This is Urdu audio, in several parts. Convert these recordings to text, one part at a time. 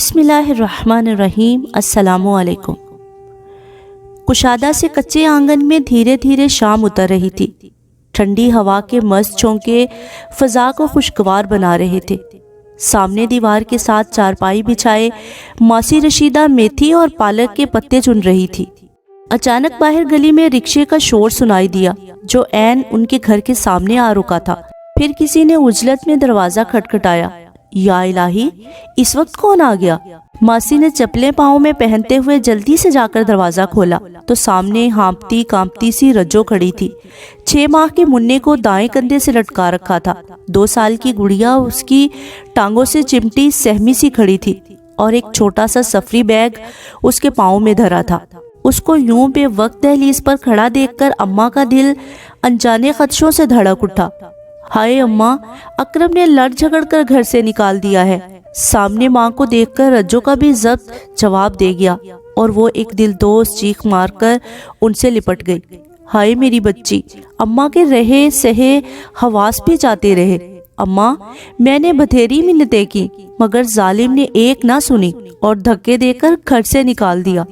بسم اللہ الرحمن الرحیم۔ السلام علیکم۔ کشادہ سے کچے آنگن میں دھیرے دھیرے شام اتر رہی تھی۔ ٹھنڈی ہوا کے مست جھونکے فضا کو خوشگوار بنا رہے تھے۔ سامنے دیوار کے ساتھ چارپائی بچھائے ماسی رشیدہ میتھی اور پالک کے پتے چن رہی تھی۔ اچانک باہر گلی میں رکشے کا شور سنائی دیا جو عین ان کے گھر کے سامنے آ رکا تھا۔ پھر کسی نے عجلت میں دروازہ کھٹکھٹایا۔ یا الہی، اس وقت کون آ گیا؟ ماسی نے چپلیں پاؤں میں پہنتے ہوئے جلدی سے جا کر دروازہ کھولا تو سامنے ہانپتی کانپتی سی رجو کھڑی تھی۔ 6 ماہ کے منے کو دائیں کندھے سے لٹکا رکھا تھا۔ 2 سال کی گڑیا اس کی ٹانگوں سے چمٹی سہمی سی کھڑی تھی اور ایک چھوٹا سا سفری بیگ اس کے پاؤں میں دھرا تھا۔ اس کو یوں بے وقت دہلیز پر کھڑا دیکھ کر اماں کا دل انجانے خدشوں سے دھڑک اٹھا۔ ہائے اماں، اکرم نے لڑ جھگڑ کر گھر سے نکال دیا ہے۔ سامنے ماں کو دیکھ کر رجو کا بھی ضبط جواب دے گیا اور وہ ایک دل دوست چیخ مار کر ان سے لپٹ گئی۔ ہائے میری بچی، اماں کے رہے سہے حواس بھی جاتے رہے۔ اماں، میں نے بتھیری منتیں کی مگر ظالم نے ایک نہ سنی اور دھکے دے کر گھر سے نکال دیا۔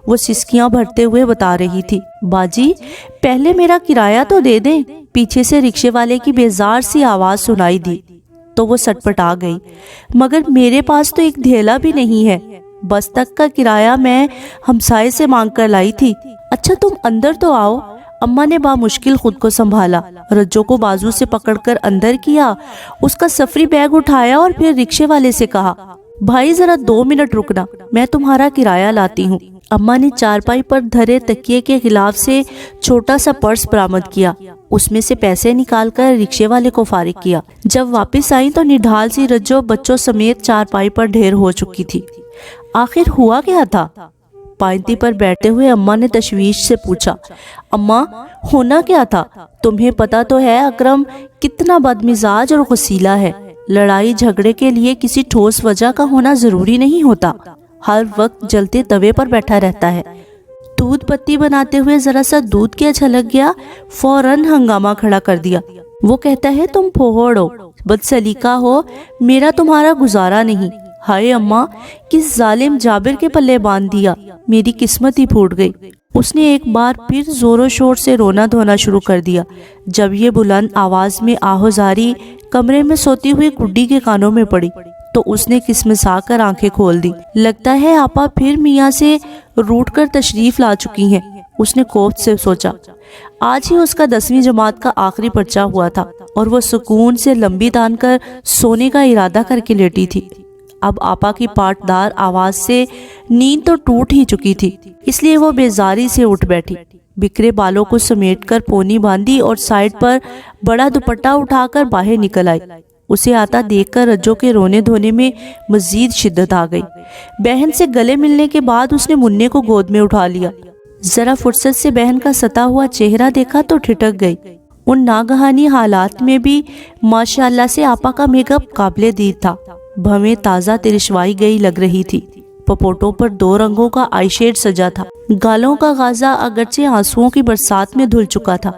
وہ سسکیاں بھرتے ہوئے بتا رہی تھی، باجی پہلے میرا کرایہ تو دے دیں۔ پیچھے سے رکشے والے کی بیزار سی آواز سنائی دی تو وہ سٹپٹا گئی، مگر میرے پاس تو ایک دھیلا بھی نہیں ہے۔ بس تک کا کرایہ میں ہمسائے سے مانگ کر لائی تھی۔ اچھا تم اندر تو آؤ۔ اماں نے بامشکل خود کو سنبھالا، رجو کو بازو سے پکڑ کر اندر کیا، اس کا سفری بیگ اٹھایا اور پھر رکشے والے سے کہا، بھائی ذرا 2 منٹ رکنا، میں تمہارا کرایہ لاتی ہوں۔ اماں نے چارپائی پر دھرے تکیے کے غلاف سے چھوٹا سا پرس برآمد کیا، اس میں سے پیسے نکال کر رکشے والے کو فارغ کیا۔ جب واپس آئی تو نڈھال سی رجو بچوں سمیت چارپائی پر ڈھیر ہو چکی تھی۔ آخر ہوا کیا تھا؟ پائنتی پر بیٹھتے ہوئے اماں نے تشویش سے پوچھا۔ اماں، ہونا کیا تھا؟ تمہیں پتا تو ہے اکرم کتنا بدمزاج اور غصیلا ہے۔ لڑائی جھگڑے کے لیے کسی ٹھوس وجہ کا ہونا ضروری نہیں ہوتا، ہر وقت جلتے توے پر بیٹھا رہتا ہے۔ دودھ پتی بناتے ہوئے ذرا سا دودھ کیا چھلک گیا، فوراً ہنگامہ کھڑا کر دیا۔ وہ کہتا ہے تم پھوڑ ہو، بدسلیقہ ہو، میرا تمہارا گزارا نہیں۔ ہائے اماں، کس ظالم جابر کے پلے باندھ دیا، میری قسمت ہی پھوٹ گئی۔ اس نے ایک بار پھر زور و شور سے رونا دھونا شروع کر دیا۔ جب یہ بلند آواز میں آہوزاری کمرے میں سوتی ہوئی گڈی کے کانوں میں پڑی تو اس نے کسمسا کر آنکھیں کھول دی۔ لگتا ہے آپا پھر میاں سے روٹ کر تشریف لا چکی ہیں، اس نے کوفت سے سوچا۔ آج ہی اس کا 10ویں جماعت کا آخری پرچہ ہوا تھا اور وہ سکون سے لمبی تان کر سونے کا ارادہ کر کے لیٹی تھی۔ اب آپا کی پاٹدار آواز سے نیند تو ٹوٹ ہی چکی تھی، اس لیے وہ بیزاری سے اٹھ بیٹھی، بکھرے بالوں کو سمیٹ کر پونی باندھی اور سائیڈ پر بڑا دوپٹہ اٹھا کر باہر نکل آئی۔ اسے آتا دیکھ کر رجو کے رونے دھونے میں مزید شدت آ گئی۔ بہن سے گلے ملنے کے بعد اس نے منے کو گود میں اٹھا لیا۔ ذرا فرصت سے بہن کا ستا ہوا چہرہ دیکھا تو ٹھٹک گئی۔ ان ناگہانی حالات میں بھی ماشاءاللہ سے آپا کا میک اپ قابل دید تھا۔ بھویں تازہ ترشوائی گئی لگ رہی تھی۔ پپوٹوں پر 2 رنگوں کا آئی شیڈ سجا تھا۔ گالوں کا غازہ اگرچہ آنسوؤں کی برسات میں دھل چکا تھا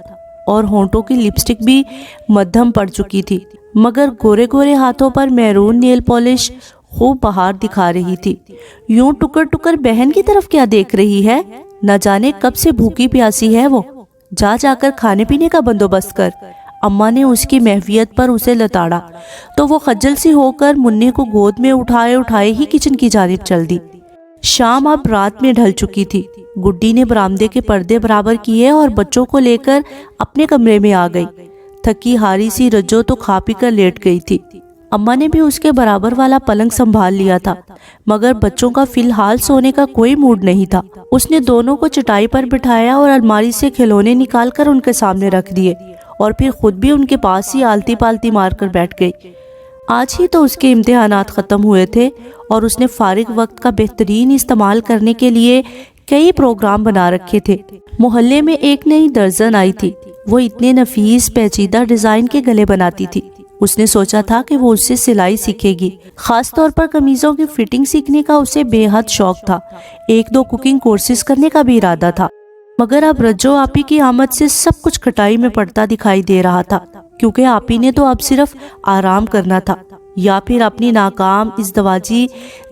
اور ہونٹوں کی لپسٹک بھی مدھم پڑ چکی تھی، مگر گورے گورے ہاتھوں پر میرون نیل پالش خوب بہار دکھا رہی تھی۔ یوں ٹکر ٹکر بہن کی طرف کیا دیکھ رہی ہے؟ نہ جانے کب سے بھوکی پیاسی ہے وہ، جا کر کھانے پینے کا بندوبست کر۔ اماں نے اس کی محویت پر اسے لتاڑا تو وہ خجل سی ہو کر منے کو گود میں اٹھائے ہی کچن کی جانب چل دی۔ شام اب رات میں ڈھل چکی تھی۔ گڈی نے برآمدے کے پردے برابر کیے اور بچوں کو لے کر اپنے کمرے میں آ گئی۔ تھکی ہاری سی رجو تو کھا پی کر لیٹ گئی تھی۔ اماں نے بھی اس کے برابر والا پلنگ سنبھال لیا تھا، مگر بچوں کا فی الحال سونے کا کوئی موڈ نہیں تھا۔ اس نے دونوں کو چٹائی پر بٹھایا اور الماری سے کھلونے نکال کر ان کے سامنے رکھ دیے اور پھر خود بھی ان کے پاس ہی آلتی پالتی مار کر بیٹھ گئی۔ آج ہی تو اس کے امتحانات ختم ہوئے تھے اور اس نے فارغ وقت کا بہترین استعمال کرنے کے لیے کئی پروگرام بنا رکھے تھے۔ محلے میں ایک نئی درزن آئی تھی، وہ اتنے نفیس پیچیدہ ڈیزائن کے گلے بناتی تھی۔ اس نے سوچا تھا کہ وہ اس سے سلائی سیکھے گی، خاص طور پر قمیضوں کی فٹنگ سیکھنے کا اسے بے حد شوق تھا۔ 1-2 کوکنگ کورسز کرنے کا بھی ارادہ تھا، مگر اب رجو آپی کی آمد سے سب کچھ کھٹائی میں پڑتا دکھائی دے رہا تھا، کیونکہ آپی نے تو اب صرف آرام کرنا تھا۔ یا پھر اپنی ناکام ازدواجی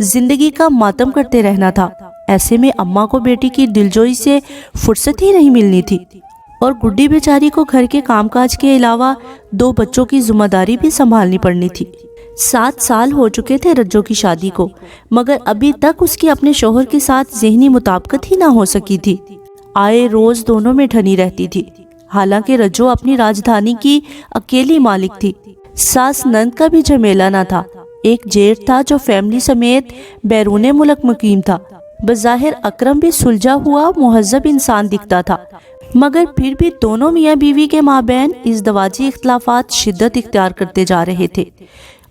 زندگی کا ماتم کرتے رہنا تھا۔ ایسے میں اماں کو بیٹی کی دلجوئی سے فرصت ہی نہیں ملنی تھی، اور گڈی بیچاری کو گھر کے کام کاج کے علاوہ 2 بچوں کی ذمہ داری بھی سنبھالنی پڑنی تھی۔ 7 سال ہو چکے تھے رجو کی شادی کو، مگر ابھی تک اس کی اپنے شوہر کے ساتھ ذہنی مطابقت ہی نہ ہو سکی تھی۔ آئے روز دونوں میں ٹھنی رہتی تھی، حالانکہ رجو اپنی راجدھانی کی اکیلی مالک تھی۔ ساس نند کا بھی جھمیلا نہ تھا۔ ایک جیٹھ تھا جو فیملی سمیت بیرون ملک مقیم تھا۔ بظاہر اکرم بھی سلجھا ہوا مہذب انسان دکھتا تھا، مگر پھر بھی دونوں میاں بیوی کے مابین ازدواجی اختلافات شدت اختیار کرتے جا رہے تھے۔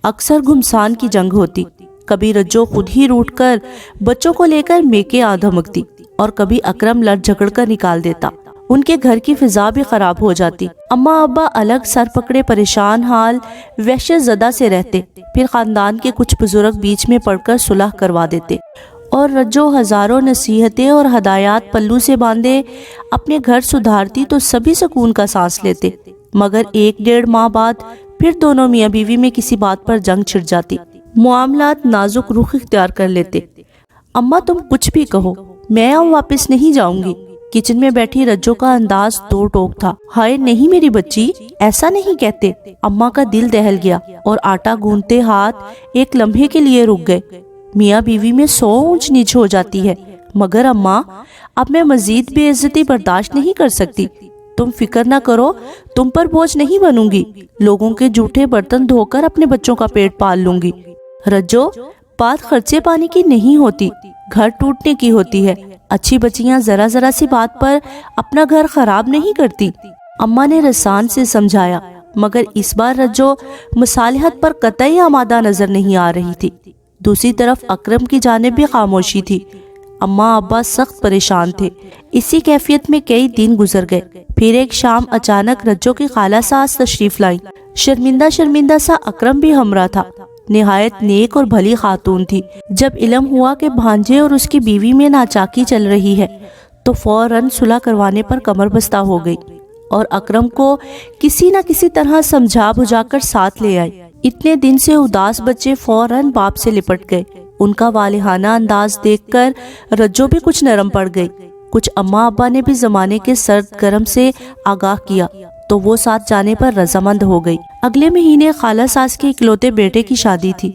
اکثر گھمسان کی جنگ ہوتی، کبھی رجو خود ہی روٹھ کر بچوں کو لے کر میکے آ دھمکتی، اور کبھی اکرم لڑ جھگڑ کر نکال دیتا۔ ان کے گھر کی فضا بھی خراب ہو جاتی۔ اماں ابا الگ سر پکڑے پریشان حال وحشت زدہ سے رہتے، پھر خاندان کے کچھ بزرگ بیچ میں پڑھ کر صلح کروا دیتے، اور رجو ہزاروں نصیحتیں اور ہدایات پلو سے باندھے اپنے گھر سدھارتی تو سبھی سکون کا سانس لیتے۔ مگر 1-1.5 ماہ بعد پھر دونوں میاں بیوی میں کسی بات پر جنگ چھڑ جاتی، معاملات نازک رخ اختیار کر لیتے۔ اماں تم کچھ بھی کہو، میں اب واپس نہیں جاؤں گی۔ کچن میں بیٹھی رجو کا انداز 2 ٹوک تھا۔ ہائے نہیں میری بچی، ایسا نہیں کہتے۔ اماں کا دل دہل گیا اور آٹا گوندتے ہاتھ ایک لمحے کے لیے رک گئے۔ میاں بیوی میں 100 اونچ نیچ ہو جاتی ہے، مگر اماں اب میں مزید بے عزتی برداشت نہیں کر سکتی۔ تم فکر نہ کرو، تم پر بوجھ نہیں بنوں گی، لوگوں کے جھوٹے برتن دھو کر اپنے بچوں کا پیٹ پال لوں گی۔ رجو، بات خرچے پانی کی نہیں ہوتی، گھر ٹوٹنے کی ہوتی ہے۔ اچھی بچیاں ذرا ذرا سی بات پر اپنا گھر خراب نہیں کرتی۔ اماں نے رسان سے سمجھایا، مگر اس بار رجو مصالحت پر قطعی آمادہ نظر نہیں آ رہی تھی۔ دوسری طرف اکرم کی جانب بھی خاموشی تھی۔ اماں ابا سخت پریشان تھے۔ اسی کیفیت میں کئی دن گزر گئے۔ پھر ایک شام اچانک رجو کی خالہ ساس تشریف لائیں۔ شرمندہ شرمندہ سا اکرم بھی ہمراہ تھا۔ نہایت نیک اور بھلی خاتون تھی۔ جب علم ہوا کہ بھانجے اور اس کی بیوی میں ناچاکی چل رہی ہے تو فوراً صلح کروانے پر کمر بستہ ہو گئی، اور اکرم کو کسی نہ کسی طرح سمجھا بجھا کر ساتھ لے آئی۔ اتنے دن سے اداس بچے فوراً باپ سے لپٹ گئے۔ ان کا والہانہ انداز دیکھ کر رجو بھی کچھ نرم پڑ گئی۔ کچھ اماں ابا نے بھی زمانے کے سرد گرم سے آگاہ کیا تو وہ ساتھ جانے پر رضامند ہو گئی۔ اگلے مہینے خالہ ساس کے اکلوتے بیٹے کی شادی تھی۔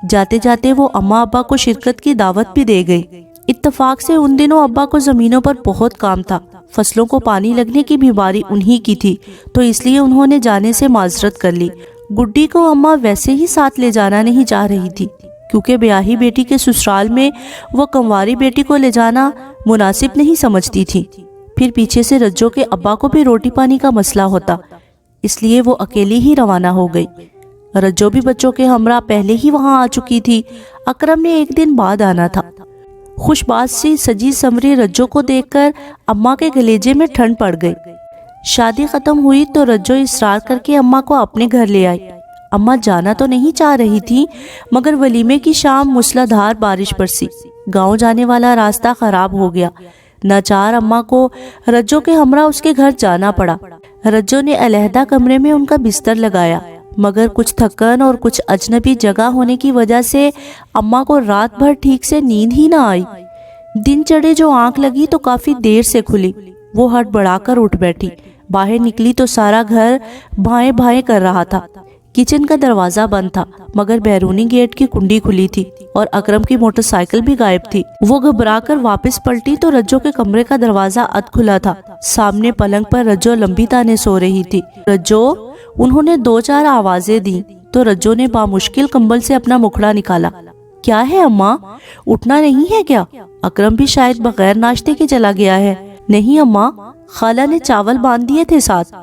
جاتے جاتے وہ اماں ابا کو شرکت کی دعوت بھی دے گئی۔ اتفاق سے ان دنوں ابا کو زمینوں پر بہت کام تھا۔ فصلوں کو پانی لگنے کی بھی باری انہی کی تھی، تو اس لیے انہوں نے جانے سے معذرت کر لی۔ گڈی کو اماں ویسے ہی ساتھ لے جانا نہیں چاہ رہی تھی، کیونکہ بیاہی بیٹی کے سسرال میں وہ کنواری بیٹی کو لے جانا مناسب نہیں سمجھتی تھی۔ پھر پیچھے سے رجو کے ابا کو بھی روٹی پانی کا مسئلہ ہوتا، اس لیے وہ اکیلی ہی روانہ ہو گئی۔ رجو بھی بچوں کے ہمراہ پہلے ہی وہاں آ چکی تھی۔ اکرم نے ایک دن بعد آنا تھا۔ خوش بات سی سجی سمری رجو کو دیکھ کر اماں کے گلیجے میں ٹھنڈ پڑ گئی۔ شادی ختم ہوئی تو رجو اصرار کر کے اماں کو اپنے گھر لے آئی۔ اماں جانا تو نہیں چاہ رہی تھی، مگر ولیمے کی شام موسلا دھار بارش برسی۔ گاؤں جانے والا راستہ خراب ہو گیا۔ ناچار اماں کو رجو کے ہمراہ اس کے گھر جانا پڑا۔ رجو نے علیحدہ کمرے میں ان کا بستر لگایا، مگر کچھ تھکن اور کچھ اجنبی جگہ ہونے کی وجہ سے اماں کو رات بھر ٹھیک سے نیند ہی نہ آئی۔ دن چڑھے جو آنکھ لگی تو کافی دیر سے کھلی۔ وہ ہٹ بڑھا کر اٹھ بیٹھی۔ باہر نکلی تو سارا گھر بھائیں بھائیں کر رہا تھا۔ کچن کا دروازہ بند تھا، مگر بیرونی گیٹ کی کنڈی کھلی تھی، اور اکرم کی موٹر سائیکل بھی غائب تھی۔ وہ گھبرا کر واپس پلٹی تو رجو کے کمرے کا دروازہ اد کھلا تھا۔ سامنے پلنگ پر رجو لمبی تانے سو رہی تھی۔ رجو، انہوں نے 2-4 آوازیں دیں تو رجو نے بامشکل کمبل سے اپنا مکھڑا نکالا۔ کیا ہے اماں، اٹھنا نہیں ہے کیا؟ اکرم بھی شاید بغیر ناشتے کے چلا گیا ہے۔ نہیں اماں، خالہ نے چاول باندھ دیے تھے ساتھ،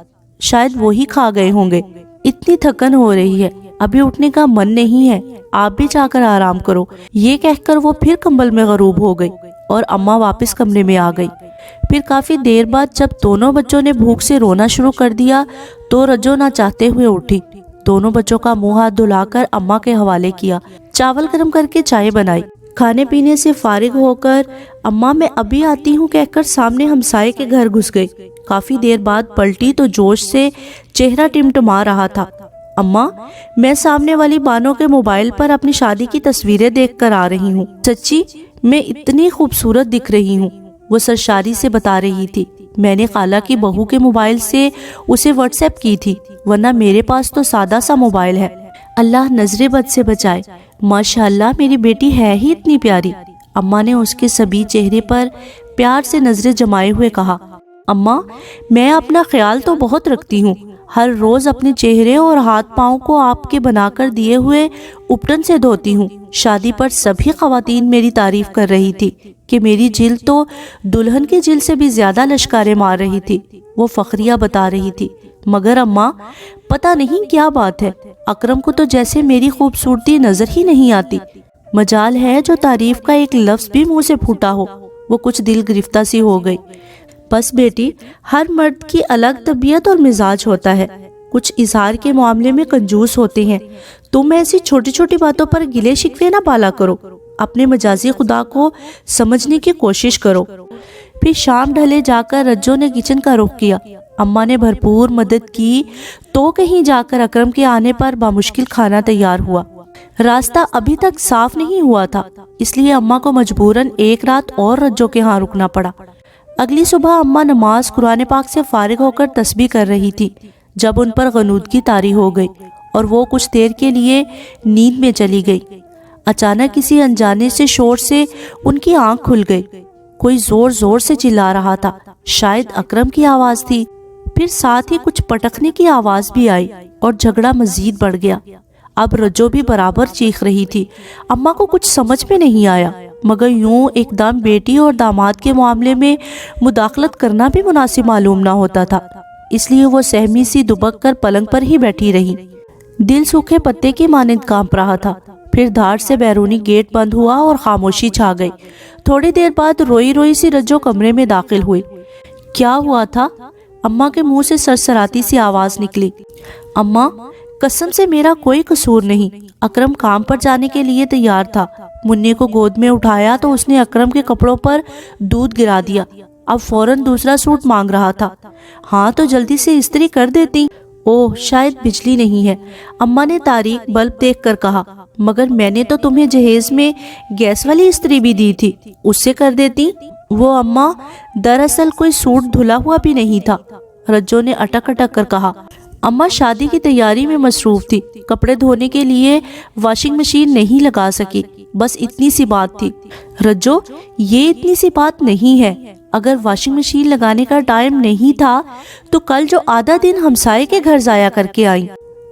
شاید وہی کھا گئے ہوں گے۔ اتنی تھکن ہو رہی ہے، ابھی اٹھنے کا من نہیں ہے، آپ بھی جا کر آرام کرو۔ یہ کہہ کر وہ پھر کمبل میں غروب ہو گئی، اور اماں واپس کمرے میں آ گئی۔ پھر کافی دیر بعد جب دونوں بچوں نے بھوک سے رونا شروع کر دیا تو رجو نہ چاہتے ہوئے اٹھی۔ دونوں بچوں کا منہ ہاتھ دھلا کر اماں کے حوالے کیا، چاول گرم کر کے چائے بنائی۔ کھانے پینے سے فارغ ہو کر اماں میں ابھی آتی ہوں کہہ کر سامنے ہمسائے کے گھر گھس گئی۔ کافی دیر بعد پلٹی تو جوش سے چہرہ ٹمٹما رہا تھا۔ اماں میں سامنے والی بانو کے موبائل پر اپنی شادی کی تصویریں دیکھ کر آ رہی ہوں، سچی میں اتنی خوبصورت دکھ رہی ہوں، وہ سرشاری سے بتا رہی تھی۔ میں نے خالہ کی بہو کے موبائل سے اسے واٹس ایپ کی تھی، ورنہ میرے پاس تو سادہ سا موبائل ہے۔ اللہ نظر بد سے بچائے، ماشاءاللہ میری بیٹی ہے ہی اتنی پیاری۔ اماں نے اس کے سبھی چہرے پر پیار سے نظریں جمائے ہوئے کہا، اماں میں اپنا خیال تو بہت رکھتی ہوں، ہر روز اپنے چہرے اور ہاتھ پاؤں کو آپ کے بنا کر دیے ہوئے اپٹن سے دھوتی ہوں۔ شادی پر سبھی خواتین میری تعریف کر رہی تھی کہ میری جلد تو دلہن کی جلد سے بھی زیادہ لشکاریں مار رہی تھی، وہ فخریہ بتا رہی تھی۔ مگر اماں پتہ نہیں کیا بات ہے، اکرم کو تو جیسے میری خوبصورتی نظر ہی نہیں آتی۔ مجال ہے جو تعریف کا ایک لفظ بھی منہ سے پھوٹا ہو۔ وہ کچھ دل گرفتہ سی ہو گئی۔ بس بیٹی، ہر مرد کی الگ طبیعت اور مزاج ہوتا ہے، کچھ اظہار کے معاملے میں کنجوس ہوتے ہیں۔ تم ایسی چھوٹی چھوٹی باتوں پر گلے شکوے نہ پالا کرو، اپنے مجازی خدا کو سمجھنے کی کوشش کرو۔ پھر شام ڈھلے جا کر رجو نے کچن کا رخ کیا۔ اماں نے بھرپور مدد کی تو کہیں جا کر اکرم کے آنے پر بامشکل کھانا تیار ہوا۔ راستہ ابھی تک صاف نہیں ہوا تھا، اس لیے اماں کو مجبوراً ایک رات اور رجو کے ہاں رکنا پڑا۔ اگلی صبح اماں نماز قرآن پاک سے فارغ ہو کر تسبیح کر رہی تھی جب ان پر غنودگی طاری ہو گئی اور وہ کچھ دیر کے لیے نیند میں چلی گئی۔ اچانک کسی انجانے سے شور سے ان کی آنکھ کھل گئی۔ کوئی زور زور سے چلا رہا تھا، شاید اکرم کی آواز تھی۔ پھر ساتھ ہی کچھ پٹکنے کی آواز بھی آئی اور جھگڑا مزید بڑھ گیا۔ اب رجو بھی برابر چیخ رہی تھی۔ اماں کو کچھ سمجھ میں نہیں آیا، مگر یوں ایک دم بیٹی اور داماد کے معاملے میں مداخلت کرنا بھی مناسب معلوم نہ ہوتا تھا، اس لیے وہ سہمی سی دبک کر پلنگ پر ہی بیٹھی رہی۔ دل سوکھے پتے کی مانند کانپ رہا تھا۔ پھر دھاڑ سے بیرونی گیٹ بند ہوا اور خاموشی چھا گئی۔ تھوڑی دیر بعد روئی روئی سی رجو کمرے میں داخل ہوئی۔ کیا ہوا تھا؟ اماں کے منہ سے سرسراتی سی آواز نکلی۔ اماں قسم سے میرا کوئی قصور نہیں، اکرم کام پر جانے کے لیے تیار تھا، منی کو گود میں اٹھایا تو اس نے اکرم کے کپڑوں پر دودھ گرا دیا، اب فوراً دوسرا سوٹ مانگ رہا تھا۔ ہاں تو جلدی سے استری کر دیتی۔ اوہ شاید بجلی نہیں ہے، اماں نے تاریک بلب دیکھ کر کہا، مگر میں نے تو تمہیں جہیز میں گیس والی استری بھی دی تھی، اس سے کر دیتی۔ وہ اماں دراصل کوئی سوٹ دھلا ہوا بھی نہیں تھا، رجو نے اٹک اٹک کر کہا۔ اماں شادی کی تیاری میں مصروف تھی، کپڑے دھونے کے لیے واشنگ مشین نہیں لگا سکی، بس اتنی سی بات تھی۔ رجو یہ اتنی سی بات نہیں ہے، اگر واشنگ مشین لگانے کا ٹائم نہیں تھا تو کل جو آدھا دن ہمسائے کے گھر ضائع کر کے آئی،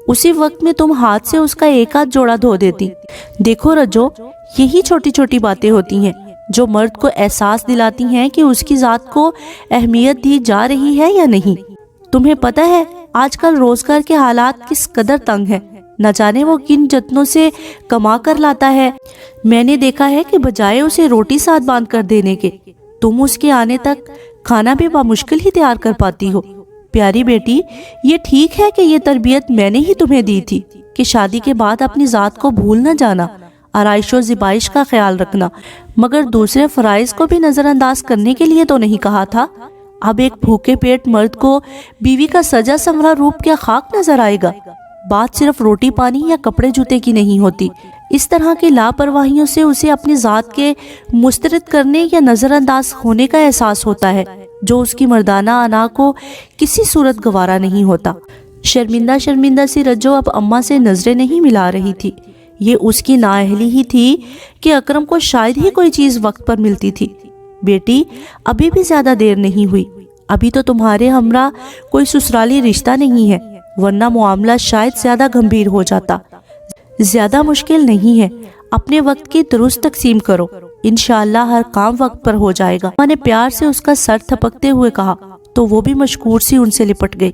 اسی وقت میں تم ہاتھ سے اس کا ایک ہاتھ جوڑا دھو دیتی۔ دیکھو رجو، یہی چھوٹی چھوٹی باتیں ہوتی ہیں جو مرد کو احساس دلاتی ہیں کہ اس کی ذات کو اہمیت دی جا رہی ہے یا نہیں۔ تمہیں پتہ ہے آج کل روزگار کے حالات کس قدر تنگ ہیں، نہ جانے وہ کن جتنوں سے کما کر لاتا ہے۔ میں نے دیکھا ہے کہ بجائے اسے روٹی ساتھ باندھ کر دینے کے، تم اس کے آنے تک کھانا بھی بامشکل ہی تیار کر پاتی ہو۔ پیاری بیٹی، یہ ٹھیک ہے کہ یہ تربیت میں نے ہی تمہیں دی تھی کہ شادی کے بعد اپنی ذات کو بھول نہ جانا، آرائش و زیبائش کا خیال رکھنا، مگر دوسرے فرائض کو بھی نظر انداز کرنے کے لیے تو نہیں کہا تھا۔ اب ایک بھوکے پیٹ مرد کو بیوی کا سجا سنورا روپ کیا خاک نظر آئے گا؟ بات صرف روٹی پانی یا کپڑے جوتے کی نہیں ہوتی، اس طرح کی لاپرواہیوں سے اسے اپنی ذات کے مسترد کرنے یا نظر انداز ہونے کا احساس ہوتا ہے جو اس کی مردانہ انا کو کسی صورت گوارا نہیں ہوتا۔ شرمندہ شرمندہ سی رجو اب اماں سے نظریں نہیں ملا رہی تھی۔ یہ اس کی نااہلی ہی تھی کہ اکرم کو شاید ہی کوئی چیز وقت پر ملتی تھی۔ بیٹی ابھی بھی زیادہ دیر نہیں ہوئی، ابھی تو تمہارے ہمراہ کوئی سسرالی رشتہ نہیں ہے، ورنہ معاملہ شاید زیادہ گمبھیر ہو جاتا۔ زیادہ مشکل نہیں ہے، اپنے وقت کی درست تقسیم کرو، انشاءاللہ ہر کام وقت پر ہو جائے گا۔ میں نے پیار سے اس کا سر تھپکتے ہوئے کہا تو وہ بھی مشکور سی ان سے لپٹ گئی۔